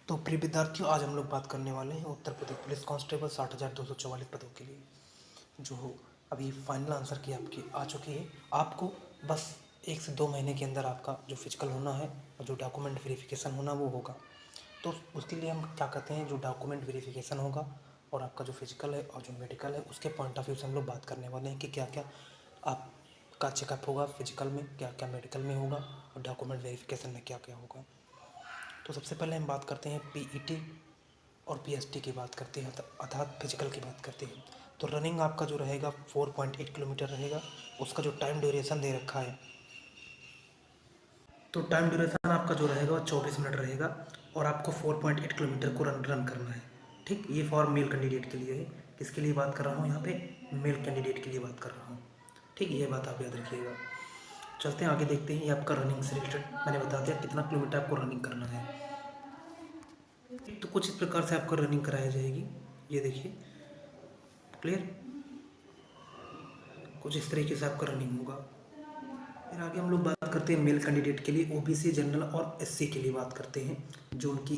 तो प्रिय विद्यार्थियों, आज हम लोग बात करने वाले हैं उत्तर प्रदेश पुलिस कांस्टेबल 60,244 पदों के लिए, जो अभी फाइनल आंसर की आपकी आ चुकी है। आपको बस 1 से 2 महीने के अंदर आपका जो फिजिकल होना है और जो डॉक्यूमेंट वेरिफिकेशन होना वो होगा। तो उसके लिए हम क्या कहते हैं, जो डॉक्यूमेंट वेरिफिकेशन होगा और आपका जो फिजिकल है और जो मेडिकल है, उसके पॉइंट ऑफ व्यू से हम लोग बात करने वाले हैं कि क्या क्या आपका चेकअप होगा फिजिकल में, क्या क्या मेडिकल में होगा और डॉक्यूमेंट वेरिफिकेशन में क्या क्या होगा। तो सबसे पहले हम बात करते हैं पीईटी और पीएसटी की बात करते हैं, अर्थात फिजिकल की बात करते हैं। तो रनिंग आपका जो रहेगा 4.8 किलोमीटर रहेगा। उसका जो टाइम ड्यूरेशन दे रखा है, तो टाइम ड्यूरेशन आपका जो रहेगा वो 24 मिनट रहेगा और आपको 4.8 किलोमीटर को रन करना है। ठीक, ये फॉर मेल कैंडिडेट के लिए है। किसके लिए बात कर रहा हूँ यहाँ पे? मेल कैंडिडेट के लिए बात कर रहा हूँ। ठीक, ये बात आप याद रखिएगा। चलते हैं आगे, देखते हैं ये आपका रनिंग से रिलेटेड मैंने बता दिया कितना किलोमीटर आपको रनिंग करना है। तो कुछ इस प्रकार से आपको रनिंग कराई जाएगी, ये देखिए, क्लियर। कुछ इस तरीके से आपका रनिंग होगा। फिर आगे हम लोग बात करते हैं मेल कैंडिडेट के लिए, ओबीसी, जनरल और एससी के लिए बात करते हैं। जो उनकी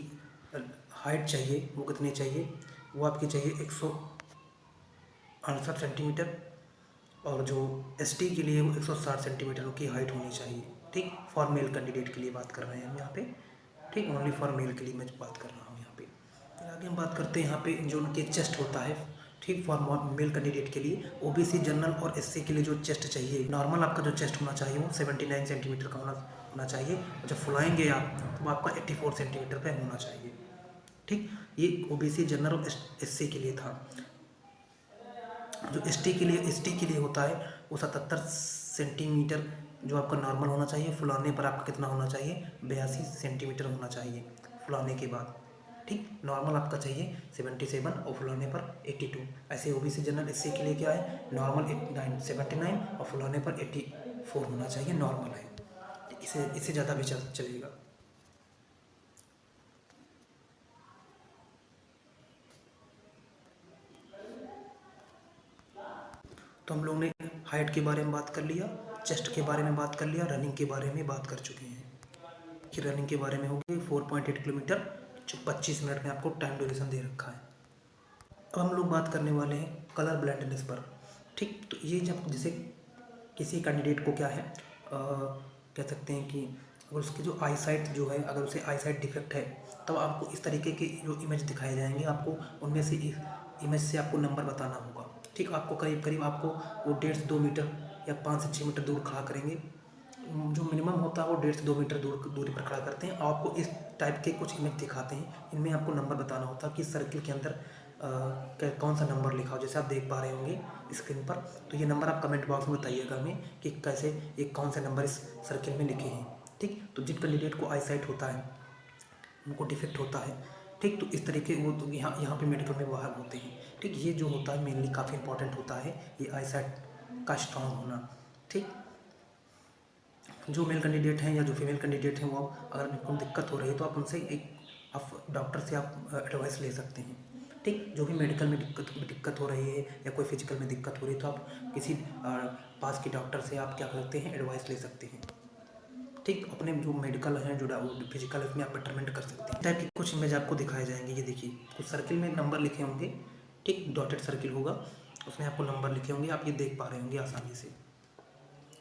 हाइट चाहिए वो कितनी चाहिए? वो आपकी चाहिए 168 सेंटीमीटर, और जो एसटी के लिए वो 160 सेंटीमीटर की हाइट होनी चाहिए। ठीक, फॉर मेल कैंडिडेट के लिए बात कर रहे हैं हम यहाँ पे। ठीक, ओनली फॉर मेल के लिए मैं बात कर रहा हूँ यहाँ पे। फिर आगे हम बात करते हैं यहाँ पे जो उनके चेस्ट होता है। ठीक, फॉर मेल कैंडिडेट के लिए ओबीसी, जनरल और एससी के लिए जो चेस्ट चाहिए, नॉर्मल आपका जो चेस्ट होना चाहिए वो 79 सेंटीमीटर का होना चाहिए। और जब फुलाएंगे आप तो आपका 84 सेंटीमीटर पे होना चाहिए। ठीक, ये ओबीसी, जनरल और एससी के लिए था। जो एसटी के लिए होता है वो 77 सेंटीमीटर जो आपका नॉर्मल होना चाहिए। फुलाने पर आपका कितना होना चाहिए? 82 सेंटीमीटर होना चाहिए फुलाने के बाद। ठीक, नॉर्मल आपका चाहिए 77 और फुलाने पर 82। ऐसे ओबीसी, जनरल, एससी के लिए क्या है? नॉर्मल 79 और फुलाने पर 84 होना चाहिए, नॉर्मल है। इससे ज़्यादा भी चलेगा। तो हम लोग ने हाइट के बारे में बात कर लिया, चेस्ट के बारे में बात कर लिया, रनिंग के बारे में बात कर चुके हैं कि रनिंग के बारे में होगी 4.8 किलोमीटर, जो 25 मिनट में आपको टाइम ड्यूरेशन दे रखा है। अब हम लोग बात करने वाले हैं कलर ब्लाइंडनेस पर। ठीक, तो ये जब जैसे किसी कैंडिडेट को क्या है, कह सकते हैं कि अगर उसकी जो आई साइट जो है, अगर उसे आई साइट डिफेक्ट है, तब आपको इस तरीके के जो इमेज दिखाए जाएंगे, आपको उनमें से इमेज से आपको नंबर बताना होगा। ठीक, आपको करीब करीब आपको वो 1.5 से 2 मीटर या 5 से 6 मीटर दूर खड़ा करेंगे। जो मिनिमम होता है वो 1.5 से 2 मीटर दूरी पर खड़ा करते हैं। आपको इस टाइप के कुछ इमेज दिखाते हैं, इनमें आपको नंबर बताना होता है कि सर्किल के अंदर कौन सा नंबर लिखा हो। जैसे आप देख पा रहे होंगे स्क्रीन पर, तो ये नंबर आप कमेंट बॉक्स में बताइएगा हमें कि कैसे ये कौन से नंबर इस सर्किल में लिखे हैं। ठीक, तो जिन कैंडिडेट को आई साइट होता है, उनको डिफेक्ट होता है। ठीक, तो इस तरीके वो तो यहाँ पे मेडिकल में बाहर होते हैं। ठीक, ये जो होता है मेनली काफ़ी इंपॉर्टेंट होता है, ये आई साइट का स्ट्रॉन्ग होना। ठीक, जो मेल कैंडिडेट हैं या जो फीमेल कैंडिडेट हैं, वो अगर उनको दिक्कत हो रही है तो आप उनसे आप डॉक्टर से आप एडवाइस ले सकते हैं। ठीक, जो भी मेडिकल में दिक्कत हो रही है या कोई फिजिकल में दिक्कत हो रही है तो आप किसी पास के डॉक्टर से आप क्या करते हैं, एडवाइस ले सकते हैं। ठीक, अपने जो मेडिकल हैं, जो फिजिकल है, उसमें आप बेटरमेंट कर सकते हैं। टाइप की कुछ इमेज आपको दिखाए जाएंगे, ये देखिए, कुछ सर्किल में नंबर लिखे होंगे। ठीक, डॉटेड सर्किल होगा, उसमें आपको नंबर लिखे होंगे, आप ये देख पा रहे होंगे आसानी से।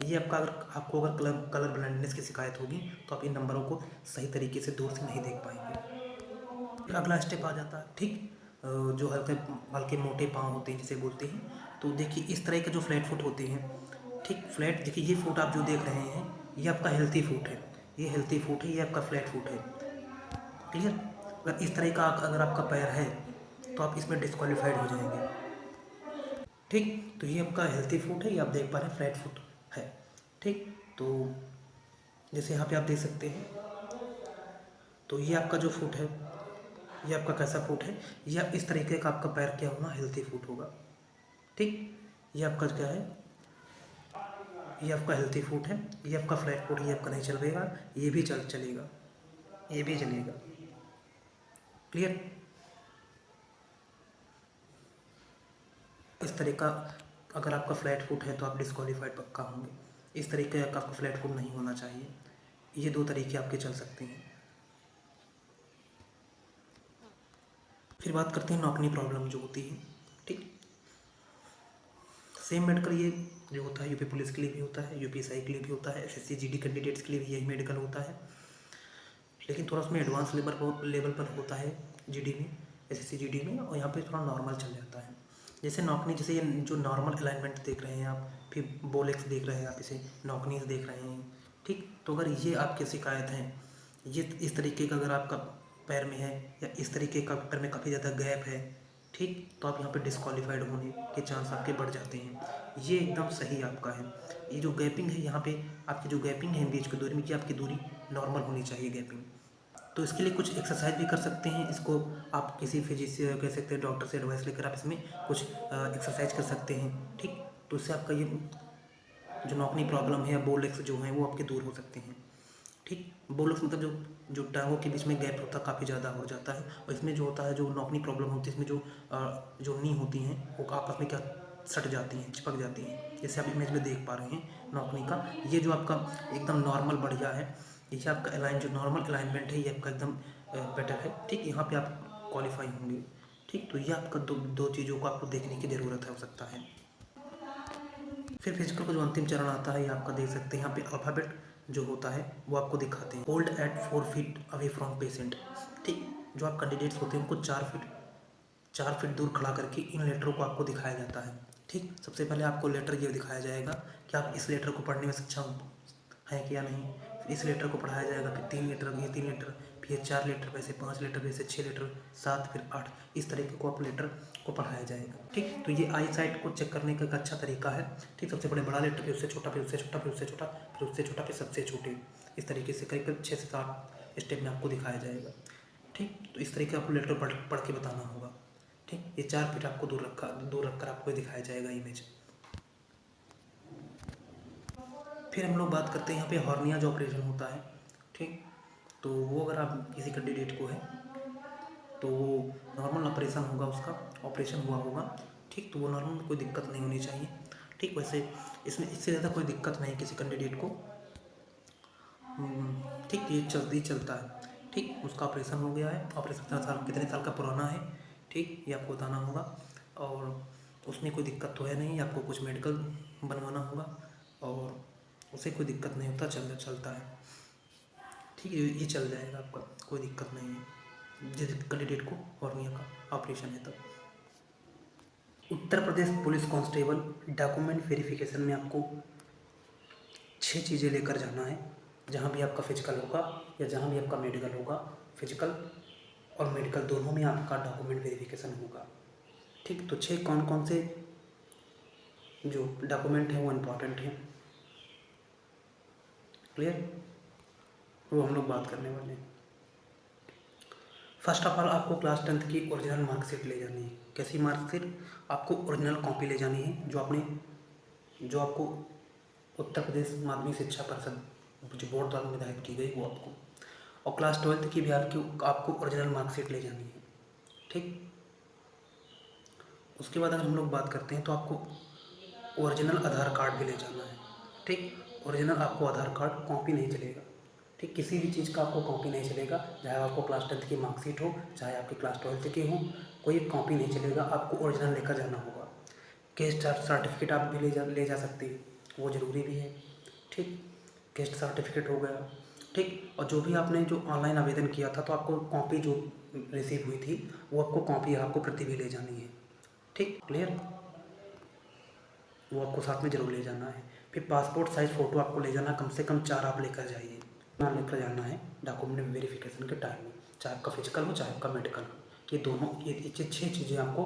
ये आपको अगर कलर ब्लाइंडनेस की शिकायत होगी तो आप इन नंबरों को सही तरीके से दूर से नहीं देख पाएंगे। फिर अगला स्टेप आ जाता है। ठीक, जो हल्के हल्के मोटे पाँव होते हैं जिसे बोलते हैं, तो देखिए इस तरह के जो फ्लैट फुट होते हैं। ठीक, फ्लैट देखिए, ये फुट आप जो देख रहे हैं ये आपका हेल्थी फुट है, ये हेल्थी फुट है, ये आपका फ्लैट फुट है। क्लियर, अगर इस तरह का अगर आपका पैर है तो आप इसमें डिस्क्वालीफाइड हो जाएंगे। ठीक, तो ये आपका हेल्थी फुट है, ये आप देख पा रहे हैं फ्लैट फुट है। ठीक, तो जैसे यहाँ पे आप देख सकते हैं, तो ये आपका जो फुट है, ये आपका कैसा फुट है, ये इस तरीके का आपका पैर क्या होगा, हेल्थी फुट होगा। ठीक, ये आपका क्या है, ये आपका हेल्थी फुट है, ये आपका फ्लैट फुट, ये आपका नहीं चलेगा, ये भी चलेगा, ये भी चलेगा। क्लियर, इस तरह का अगर आपका फ्लैट फुट है तो आप डिस्क्वालीफाइड पक्का होंगे। इस तरीके का आपका फ्लैट फुट नहीं होना चाहिए। ये दो तरीके आपके चल सकते हैं। फिर बात करते हैं नौकरी प्रॉब्लम जो होती है। ठीक, सेम मेडिकल ये जो होता है यूपी पुलिस के लिए भी होता है, यूपीएसआई के लिए भी होता है, एसएससी जीडी कैंडिडेट्स के लिए भी यही मेडिकल होता है, लेकिन थोड़ा उसमें एडवांस लेवल पर होता है जीडी में, एसएससी जीडी में, और यहाँ पे थोड़ा नॉर्मल चल जाता है। जैसे नौकरी, जैसे ये जो नॉर्मल अलाइनमेंट देख रहे हैं आप, फिर बोलेक्स देख रहे हैं आप, इसे नौकरीज देख रहे हैं। ठीक, तो अगर ये आपकी शिकायत है, ये इस तरीके का अगर आपका पैर में है, या इस तरीके का पैर में काफ़ी ज़्यादा गैप है, ठीक, तो आप यहाँ पे डिस्क्वालीफाइड होने के चांस आपके बढ़ जाते हैं। ये एकदम सही आपका है। ये जो गैपिंग है यहाँ पे, आपकी जो गैपिंग है बीच की दूरी में, कि आपकी दूरी नॉर्मल होनी चाहिए गैपिंग। तो इसके लिए कुछ एक्सरसाइज भी कर सकते हैं। इसको आप किसी फिजिशियन कह सकते हैं, डॉक्टर से एडवाइस लेकर आप इसमें कुछ एक्सरसाइज कर सकते हैं। ठीक, तो इससे आपका ये जो नौकरी प्रॉब्लम है या बोलेक्स जो है वो आपके दूर हो सकते हैं। ठीक, बोलेक्स मतलब जो टांगों के बीच में गैप होता है काफ़ी ज़्यादा हो जाता है, और इसमें जो होता है, जो नौकरी प्रॉब्लम होती है, इसमें जो नी होती हैं वो आपस में क्या सट जाती हैं, चिपक जाती हैं, जैसे आप इमेज में देख पा रहे हैं नौकरी का। ये जो आपका एकदम नॉर्मल बढ़िया है, ये आपका जो नॉर्मल अलाइनमेंट है, ये आपका एकदम बेटर है। ठीक, यहाँ पे आप क्वालिफाई होंगे। ठीक, तो ये आपका दो चीज़ों को आपको देखने की ज़रूरत है, हो सकता है। फिर फिजिकल का जो अंतिम चरण आता है, ये आपका देख सकते हैं यहाँ पे अल्फ़ाबेट जो होता है वो आपको दिखाते हैं। Hold at 4 feet away from patient. ठीक, जो आप कैंडिडेट्स होते हैं उनको 4 फीट दूर खड़ा करके इन लेटरों को आपको दिखाया जाता है। ठीक, सबसे पहले आपको लेटर ये दिखाया जाएगा कि आप इस लेटर को पढ़ने में सक्षम हैं कि या नहीं। फिर इस लेटर को पढ़ाया जाएगा, फिर 3 लेटर, ये 3 लेटर, फिर 4 लेटर, वैसे 5 लेटर, वैसे 6 लेटर, 7, फिर 8, इस तरीके को आप लेटर को पढ़ाया जाएगा। ठीक, तो ये आई साइट को चेक करने का एक अच्छा तरीका है। ठीक, सबसे बड़ा लेटर, फिर उससे छोटा, फिर उससे छोटा, फिर उससे छोटा, फिर उससे छोटा, फिर सबसे छोटे, इस तरीके से करीब 6 से 7 स्टेप में आपको दिखाया जाएगा। ठीक, तो इस तरीके आपको लेटर पढ़ के बताना होगा। ठीक, ये 4 फीट आपको दूर रखकर आपको दिखाया जाएगा इमेज। फिर हम लोग बात करते हैं यहाँ पे हॉर्निया जो ऑपरेशन होता है। ठीक, तो वो अगर आप किसी कैंडिडेट को है तो वो नॉर्मल ऑपरेशन होगा, उसका ऑपरेशन हुआ होगा। ठीक, तो वो नॉर्मल, कोई दिक्कत नहीं होनी चाहिए। ठीक, वैसे इसमें इससे ज़्यादा कोई दिक्कत नहीं किसी कैंडिडेट को। ठीक, ये चलता है। ठीक, उसका ऑपरेशन हो गया है, ऑपरेशन कितने साल का पुराना है, ठीक, ये आपको बताना होगा। और उसमें कोई दिक्कत तो है नहीं, आपको कुछ मेडिकल बनवाना होगा, और उसे कोई दिक्कत नहीं होता, चलता है। ठीक है, ये चल जाएगा आपका, कोई दिक्कत नहीं है जिस कैंडिडेट को हॉर्निया का ऑपरेशन है तब। Uttar Pradesh police constable document verification में आपको 6 चीज़ें लेकर जाना है। जहाँ भी आपका फिजिकल होगा या जहाँ भी आपका मेडिकल होगा, फिजिकल और मेडिकल दोनों में आपका डॉक्यूमेंट वेरिफिकेशन होगा। ठीक, तो 6 कौन कौन से जो डॉक्यूमेंट हैं वो इम्पॉर्टेंट हैं, क्लियर, वो हम लोग बात करने वाले हैं। फर्स्ट ऑफ ऑल आपको क्लास 10th की ओरिजिनल मार्कशीट ले जानी है। कैसी मार्कशीट? आपको ओरिजिनल कॉपी ले जानी है, जो आपको उत्तर प्रदेश माध्यमिक शिक्षा परिषद जो बोर्ड द्वारा निर्धारित की गई वो आपको, और क्लास 12th की भी आपको ओरिजिनल मार्कशीट ले जानी है। ठीक, उसके बाद अगर हम लोग बात करते हैं तो आपको ओरिजिनल आधार कार्ड भी ले जाना है। ठीक, ओरिजिनल आपको आधार कार्ड कॉपी नहीं चलेगा। ठीक, किसी भी चीज़ का आपको कॉपी नहीं चलेगा, चाहे आपको क्लास 10th की मार्कशीट हो, चाहे आपकी क्लास 12th की हो, कोई कॉपी नहीं चलेगा, आपको ओरिजिनल लेकर जाना होगा। कैस्ट सर्टिफिकेट आप भी ले जा सकते हैं, वो ज़रूरी भी है। ठीक, कैस्ट सर्टिफिकेट हो गया। ठीक, और जो भी आपने जो ऑनलाइन आवेदन किया था तो आपको कॉपी जो रिसीव हुई थी वो आपको कॉपी, आपको प्रति भी ले जानी है। ठीक, क्लियर, वो आपको साथ में जरूर ले जाना है। फिर पासपोर्ट साइज़ फ़ोटो आपको ले जाना, कम से कम 4 आप लेकर जाइए, ना लेकर जाना है डॉक्यूमेंट वेरिफिकेशन के टाइम में, चाहे आपका फिजिकल हो चाहे आपका मेडिकल हो। ये दोनों, ये 6 चीज़ें आपको,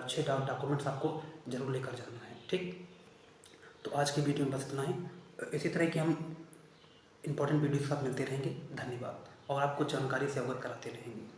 6 डॉक्यूमेंट्स आपको जरूर लेकर जाना है। ठीक, तो आज की वीडियो में बस इतना ही। इसी तरह के हम इंपॉर्टेंट वीडियो के साथ मिलते रहेंगे। धन्यवाद, और आपको जानकारी से अवगत कराते रहेंगे।